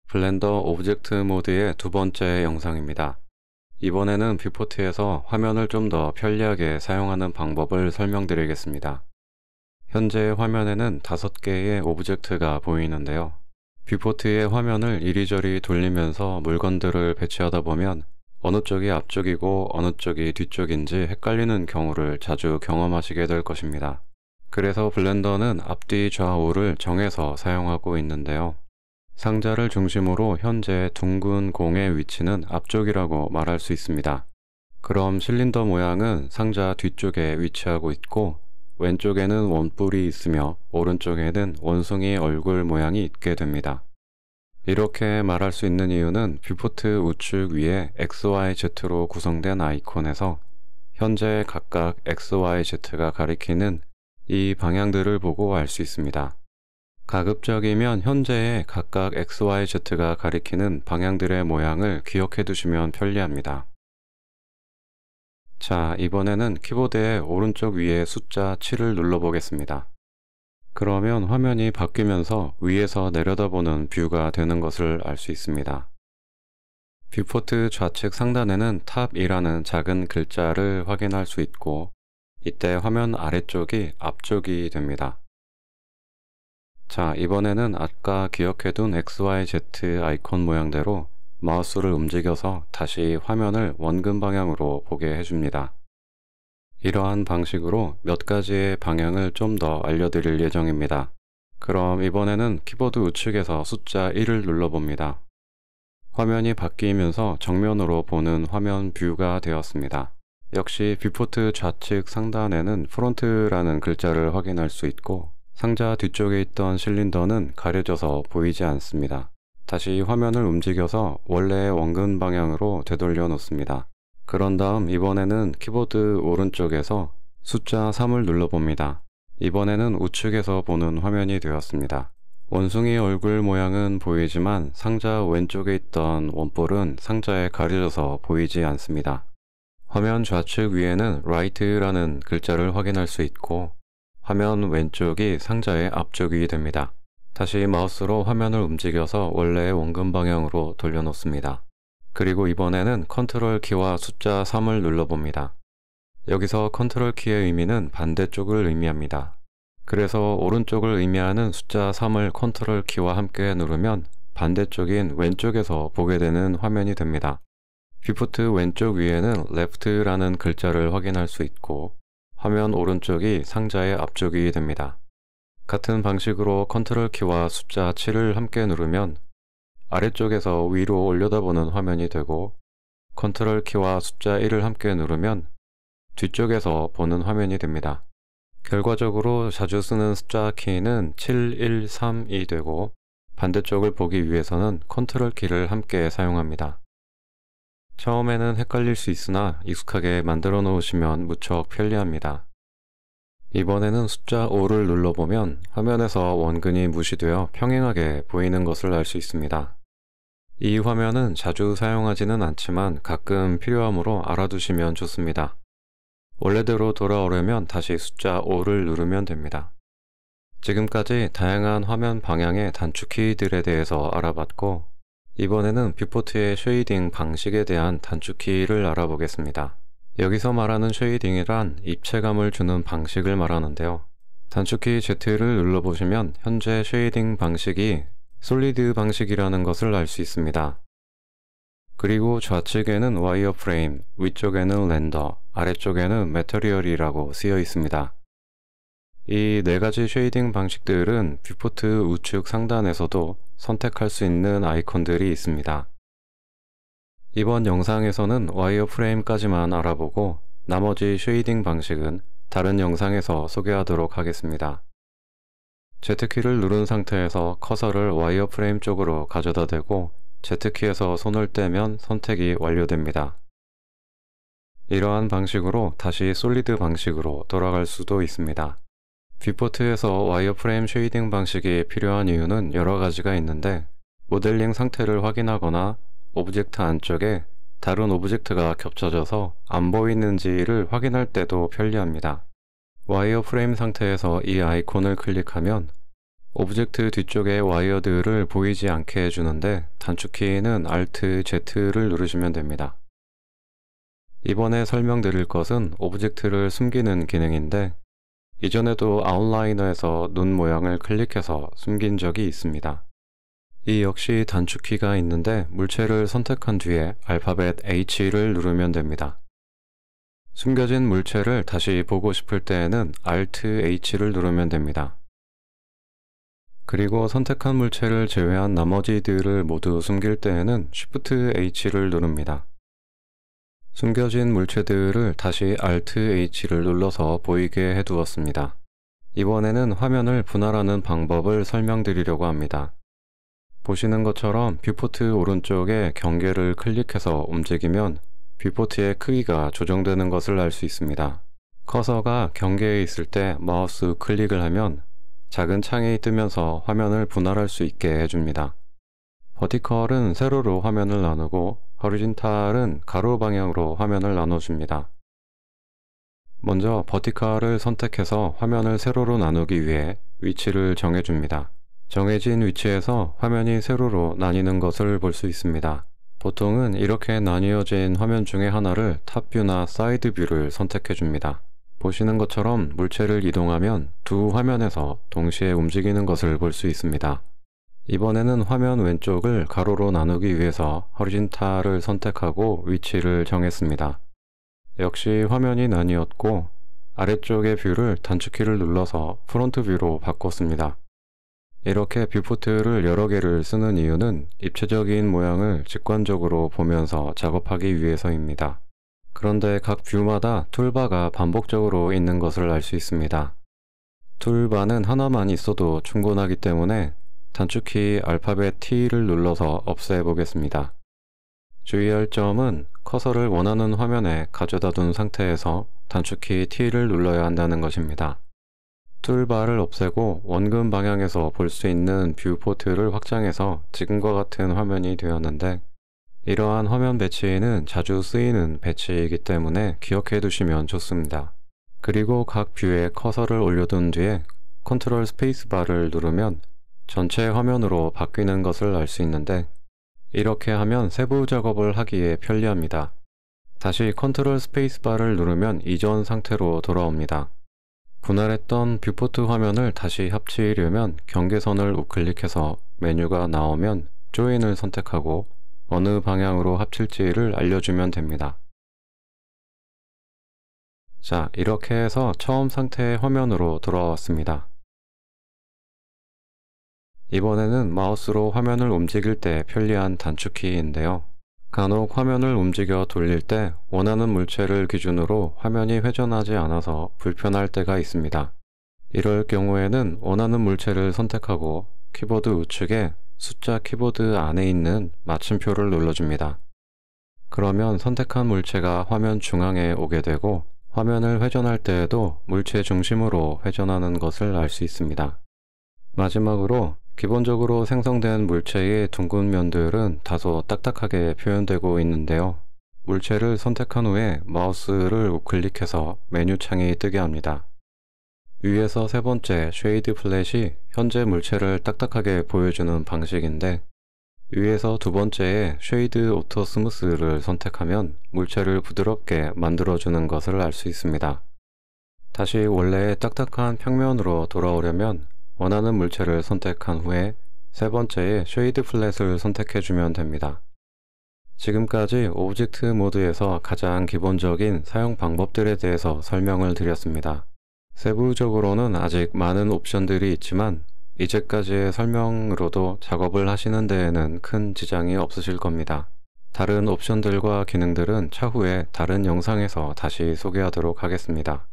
블렌더 오브젝트 모드의 두 번째 영상입니다. 이번에는 뷰포트에서 화면을 좀 더 편리하게 사용하는 방법을 설명드리겠습니다. 현재 화면에는 5개의 오브젝트가 보이는데요. 뷰포트의 화면을 이리저리 돌리면서 물건들을 배치하다 보면 어느 쪽이 앞쪽이고 어느 쪽이 뒤쪽인지 헷갈리는 경우를 자주 경험하시게 될 것입니다. 그래서 블렌더는 앞뒤 좌우를 정해서 사용하고 있는데요. 상자를 중심으로 현재 둥근 공의 위치는 앞쪽이라고 말할 수 있습니다. 그럼 실린더 모양은 상자 뒤쪽에 위치하고 있고 왼쪽에는 원뿔이 있으며 오른쪽에는 원숭이 얼굴 모양이 있게 됩니다. 이렇게 말할 수 있는 이유는 뷰포트 우측 위에 XYZ로 구성된 아이콘에서 현재 각각 XYZ가 가리키는 이 방향들을 보고 알 수 있습니다. 가급적이면 현재의 각각 XYZ가 가리키는 방향들의 모양을 기억해 두시면 편리합니다. 자, 이번에는 키보드의 오른쪽 위에 숫자 7을 눌러보겠습니다. 그러면 화면이 바뀌면서 위에서 내려다보는 뷰가 되는 것을 알 수 있습니다. 뷰포트 좌측 상단에는 탑이라는 작은 글자를 확인할 수 있고 이때 화면 아래쪽이 앞쪽이 됩니다. 자, 이번에는 아까 기억해둔 XYZ 아이콘 모양대로 마우스를 움직여서 다시 화면을 원근 방향으로 보게 해줍니다. 이러한 방식으로 몇 가지의 방향을 좀 더 알려드릴 예정입니다. 그럼 이번에는 키보드 우측에서 숫자 1을 눌러봅니다. 화면이 바뀌면서 정면으로 보는 화면 뷰가 되었습니다. 역시 뷰포트 좌측 상단에는 프론트라는 글자를 확인할 수 있고 상자 뒤쪽에 있던 실린더는 가려져서 보이지 않습니다. 다시 화면을 움직여서 원래의 원근 방향으로 되돌려 놓습니다. 그런 다음 이번에는 키보드 오른쪽에서 숫자 3을 눌러봅니다. 이번에는 우측에서 보는 화면이 되었습니다. 원숭이 얼굴 모양은 보이지만 상자 왼쪽에 있던 원뿔은 상자에 가려져서 보이지 않습니다. 화면 좌측 위에는 Right라는 글자를 확인할 수 있고 화면 왼쪽이 상자의 앞쪽이 됩니다. 다시 마우스로 화면을 움직여서 원래의 원근 방향으로 돌려놓습니다. 그리고 이번에는 컨트롤 키와 숫자 3을 눌러봅니다. 여기서 컨트롤 키의 의미는 반대쪽을 의미합니다. 그래서 오른쪽을 의미하는 숫자 3을 컨트롤 키와 함께 누르면 반대쪽인 왼쪽에서 보게 되는 화면이 됩니다. 뷰포트 왼쪽 위에는 left라는 글자를 확인할 수 있고 화면 오른쪽이 상자의 앞쪽이 됩니다. 같은 방식으로 컨트롤 키와 숫자 7을 함께 누르면 아래쪽에서 위로 올려다보는 화면이 되고 컨트롤 키와 숫자 1을 함께 누르면 뒤쪽에서 보는 화면이 됩니다. 결과적으로 자주 쓰는 숫자 키는 7, 1, 3이 되고 반대쪽을 보기 위해서는 컨트롤 키를 함께 사용합니다. 처음에는 헷갈릴 수 있으나 익숙하게 만들어 놓으시면 무척 편리합니다. 이번에는 숫자 5를 눌러보면 화면에서 원근이 무시되어 평행하게 보이는 것을 알 수 있습니다. 이 화면은 자주 사용하지는 않지만 가끔 필요하므로 알아두시면 좋습니다. 원래대로 돌아오려면 다시 숫자 5를 누르면 됩니다. 지금까지 다양한 화면 방향의 단축키들에 대해서 알아봤고 이번에는 뷰포트의 쉐이딩 방식에 대한 단축키를 알아보겠습니다. 여기서 말하는 쉐이딩이란 입체감을 주는 방식을 말하는데요. 단축키 Z를 눌러보시면 현재 쉐이딩 방식이 솔리드 방식이라는 것을 알 수 있습니다. 그리고 좌측에는 와이어프레임, 위쪽에는 렌더, 아래쪽에는 매터리얼이라고 쓰여 있습니다. 이 4가지 쉐이딩 방식들은 뷰포트 우측 상단에서도 선택할 수 있는 아이콘들이 있습니다. 이번 영상에서는 와이어프레임까지만 알아보고 나머지 쉐이딩 방식은 다른 영상에서 소개하도록 하겠습니다. Z키를 누른 상태에서 커서를 와이어프레임 쪽으로 가져다 대고 Z키에서 손을 떼면 선택이 완료됩니다. 이러한 방식으로 다시 솔리드 방식으로 돌아갈 수도 있습니다. 뷰포트에서 와이어프레임 쉐이딩 방식이 필요한 이유는 여러 가지가 있는데 모델링 상태를 확인하거나 오브젝트 안쪽에 다른 오브젝트가 겹쳐져서 안 보이는지를 확인할 때도 편리합니다. 와이어프레임 상태에서 이 아이콘을 클릭하면 오브젝트 뒤쪽의 와이어들을 보이지 않게 해주는데 단축키는 Alt Z를 누르시면 됩니다. 이번에 설명드릴 것은 오브젝트를 숨기는 기능인데 이전에도 아웃라이너에서 눈 모양을 클릭해서 숨긴 적이 있습니다. 이 역시 단축키가 있는데 물체를 선택한 뒤에 알파벳 H를 누르면 됩니다. 숨겨진 물체를 다시 보고 싶을 때에는 Alt H를 누르면 됩니다. 그리고 선택한 물체를 제외한 나머지들을 모두 숨길 때에는 Shift H를 누릅니다. 숨겨진 물체들을 다시 Alt H를 눌러서 보이게 해두었습니다. 이번에는 화면을 분할하는 방법을 설명드리려고 합니다. 보시는 것처럼 뷰포트 오른쪽에 경계를 클릭해서 움직이면 뷰포트의 크기가 조정되는 것을 알 수 있습니다. 커서가 경계에 있을 때 마우스 클릭을 하면 작은 창이 뜨면서 화면을 분할할 수 있게 해줍니다. 버티컬은 세로로 화면을 나누고 호리존탈은 가로 방향으로 화면을 나눠줍니다. 먼저 버티컬을 선택해서 화면을 세로로 나누기 위해 위치를 정해줍니다. 정해진 위치에서 화면이 세로로 나뉘는 것을 볼 수 있습니다. 보통은 이렇게 나뉘어진 화면 중에 하나를 탑뷰나 사이드뷰를 선택해줍니다. 보시는 것처럼 물체를 이동하면 두 화면에서 동시에 움직이는 것을 볼 수 있습니다. 이번에는 화면 왼쪽을 가로로 나누기 위해서 호리존탈을 선택하고 위치를 정했습니다. 역시 화면이 나뉘었고 아래쪽의 뷰를 단축키를 눌러서 프론트 뷰로 바꿨습니다. 이렇게 뷰포트를 여러 개를 쓰는 이유는 입체적인 모양을 직관적으로 보면서 작업하기 위해서입니다. 그런데 각 뷰마다 툴바가 반복적으로 있는 것을 알 수 있습니다. 툴바는 하나만 있어도 충분하기 때문에 단축키 알파벳 T를 눌러서 없애 보겠습니다. 주의할 점은 커서를 원하는 화면에 가져다 둔 상태에서 단축키 T를 눌러야 한다는 것입니다. 툴바를 없애고 원금 방향에서 볼 수 있는 뷰포트를 확장해서 지금과 같은 화면이 되었는데 이러한 화면 배치는 자주 쓰이는 배치이기 때문에 기억해 두시면 좋습니다. 그리고 각 뷰에 커서를 올려둔 뒤에 컨트롤 스페이스바를 누르면 전체 화면으로 바뀌는 것을 알 수 있는데 이렇게 하면 세부 작업을 하기에 편리합니다. 다시 컨트롤 스페이스바를 누르면 이전 상태로 돌아옵니다. 분할했던 뷰포트 화면을 다시 합치려면 경계선을 우클릭해서 메뉴가 나오면 조인을 선택하고 어느 방향으로 합칠지를 알려주면 됩니다. 자, 이렇게 해서 처음 상태의 화면으로 돌아왔습니다. 이번에는 마우스로 화면을 움직일 때 편리한 단축키인데요. 간혹 화면을 움직여 돌릴 때 원하는 물체를 기준으로 화면이 회전하지 않아서 불편할 때가 있습니다. 이럴 경우에는 원하는 물체를 선택하고 키보드 우측에 숫자 키보드 안에 있는 마침표를 눌러줍니다. 그러면 선택한 물체가 화면 중앙에 오게 되고 화면을 회전할 때에도 물체 중심으로 회전하는 것을 알 수 있습니다. 마지막으로 기본적으로 생성된 물체의 둥근 면들은 다소 딱딱하게 표현되고 있는데요. 물체를 선택한 후에 마우스를 우클릭해서 메뉴 창이 뜨게 합니다. 위에서 세 번째 쉐이드 플랫이 현재 물체를 딱딱하게 보여주는 방식인데 위에서 두 번째의 쉐이드 오토 스무스를 선택하면 물체를 부드럽게 만들어주는 것을 알 수 있습니다. 다시 원래의 딱딱한 평면으로 돌아오려면 원하는 물체를 선택한 후에 세 번째의 쉐이드 플랫을 선택해주면 됩니다. 지금까지 오브젝트 모드에서 가장 기본적인 사용 방법들에 대해서 설명을 드렸습니다. 세부적으로는 아직 많은 옵션들이 있지만 이제까지의 설명으로도 작업을 하시는 데에는 큰 지장이 없으실 겁니다. 다른 옵션들과 기능들은 차후에 다른 영상에서 다시 소개하도록 하겠습니다.